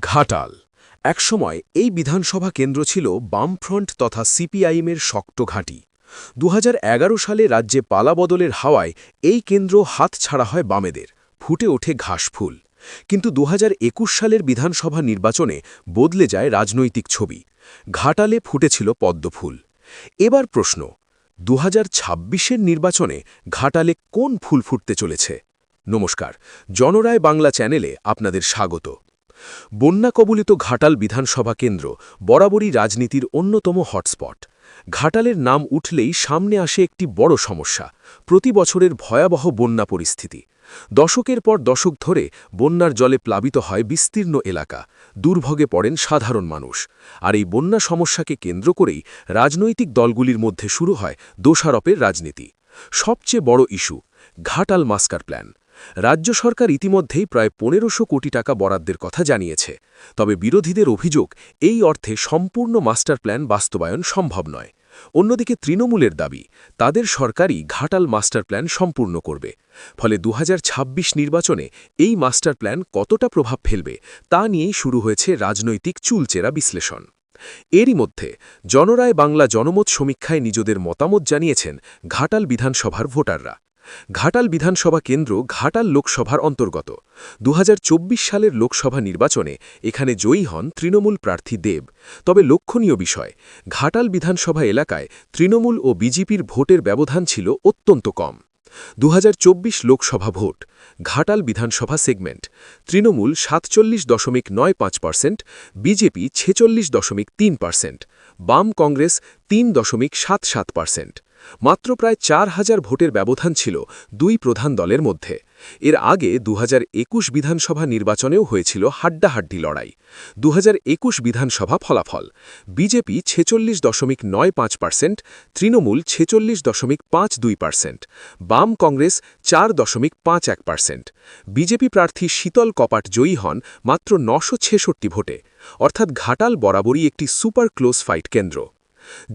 ঘাটাল একসময় এই বিধানসভা কেন্দ্র ছিল বামফ্রন্ট তথা সিপিআইএমের শক্ত ঘাঁটি। ২০১১ সালে রাজ্যে পালাবদলের হাওয়ায় এই কেন্দ্র হাতছাড়া হয় বামেদের, ফুটে ওঠে ঘাসফুল। কিন্তু ২০২১ সালের বিধানসভা নির্বাচনে বদলে যায় রাজনৈতিক ছবি। ঘাটালে ফুটেছিল পদ্মফুল। এবার প্রশ্ন, ২০২৬-এর নির্বাচনে ঘাটালে কোন ফুল ফুটতে চলেছে? নমস্কার, জনরায় বাংলা চ্যানেলে আপনাদের স্বাগত। বন্যা কবলিত ঘাটাল বিধানসভা কেন্দ্র বরাবরই রাজনীতির অন্যতম হটস্পট। ঘাটালের নাম উঠলেই সামনে আসে একটি বড় সমস্যা, প্রতি বছরের ভয়াবহ বন্যা পরিস্থিতি। দশকের পর দশক ধরে বন্যার জলে প্লাবিত হয় বিস্তীর্ণ এলাকা, দুর্ভোগে পড়েন সাধারণ মানুষ। আর এই বন্যা সমস্যাকে কেন্দ্র করেই রাজনৈতিক দলগুলির মধ্যে শুরু হয় দোষারোপের রাজনীতি। সবচেয়ে বড় ইস্যু ঘাটাল মাস্টার প্ল্যান। রাজ্য সরকার ইতিমধ্যেই প্রায় ১৫০০ কোটি টাকা বরাদ্দের কথা জানিয়েছে। তবে বিরোধীদের অভিযোগ, এই অর্থে সম্পূর্ণ মাস্টার প্ল্যান বাস্তবায়ন সম্ভব নয়। অন্যদিকে তৃণমূলের দাবি, তাদের সরকারই ঘাটাল মাস্টার প্ল্যান সম্পূর্ণ করবে। ফলে ২০২৬ নির্বাচনে এই মাস্টার প্ল্যান কতটা প্রভাব ফেলবে তা নিয়েই শুরু হয়েছে রাজনৈতিক চুলচেরা বিশ্লেষণ। এরই মধ্যে জনরায় বাংলা জনমত সমীক্ষায় নিজেদের মতামত জানিয়েছেন ঘাটাল বিধানসভার ভোটাররা। ঘাটাল বিধানসভা কেন্দ্র ঘাটাল লোকসভার অন্তর্গত। ২০২৪ সালের লোকসভা নির্বাচনে এখানে জয়ী হন তৃণমূল প্রার্থী দেব। তবে লক্ষণীয় বিষয়, ঘাটাল বিধানসভা এলাকায় তৃণমূল ও বিজেপির ভোটের ব্যবধান ছিল অত্যন্ত কম। ২০২৪ লোকসভা ভোট, ঘাটাল বিধানসভা সেগমেন্ট, তৃণমূল ৪৭.৯৫%, বিজেপি ৪৬.৩%, বাম কংগ্রেস ৩.৭৭%। মাত্র প্রায় ৪,০০০ ভোটের ব্যবধান ছিল দুই প্রধান দলের মধ্যে। এর আগে ২০২১ বিধানসভা নির্বাচনেও হয়েছিল হাড্ডাহাড্ডি লড়াই। ২০২১ বিধানসভা ফলাফল: বিজেপি ৪৬.৯৫%, তৃণমূল ৪৬.৫২%, বাম কংগ্রেস ৪.৫১%। বিজেপি প্রার্থী শীতল কপাট জয়ী হন মাত্র ৯৬৬ ভোটে। অর্থাৎ ঘাটাল বরাবরই একটি সুপার ক্লোজ ফাইট কেন্দ্র।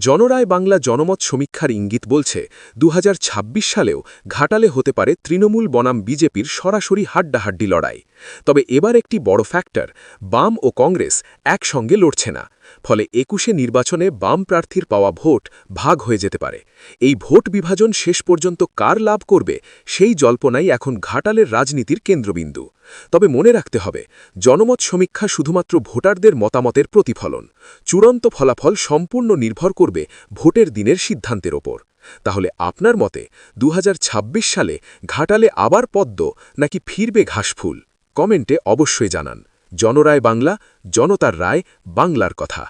জনরায় বাংলা জনমত সমীক্ষার ইঙ্গিত বলছে, ২০২৬ সালেও ঘাটালে হতে পারে তৃণমূল বনাম বিজেপির সরাসরি হাড্ডাহাড্ডি লড়াই। তবে এবার একটি বড় ফ্যাক্টর, বাম ও কংগ্রেস একসঙ্গে লড়ছে না। ফলে ২১শে নির্বাচনে বাম প্রার্থীর পাওয়া ভোট ভাগ হয়ে যেতে পারে। এই ভোট বিভাজন শেষ পর্যন্ত কার লাভ করবে, সেই জল্পনাই এখন ঘাটালের রাজনীতির কেন্দ্রবিন্দু। তবে মনে রাখতে হবে, জনমত সমীক্ষা শুধুমাত্র ভোটারদের মতামতের প্রতিফলন। চূড়ান্ত ফলাফল সম্পূর্ণ নির্ভর করবে ভোটের দিনের সিদ্ধান্তের ওপর। তাহলে আপনার মতে ২০২৬ সালে ঘাটালে আবার পদ্ম নাকি ফিরবে ঘাসফুল? কমেন্টে অবশ্যই জানান। জনরায় বাংলা, জনতার রায়, বাংলার কথা।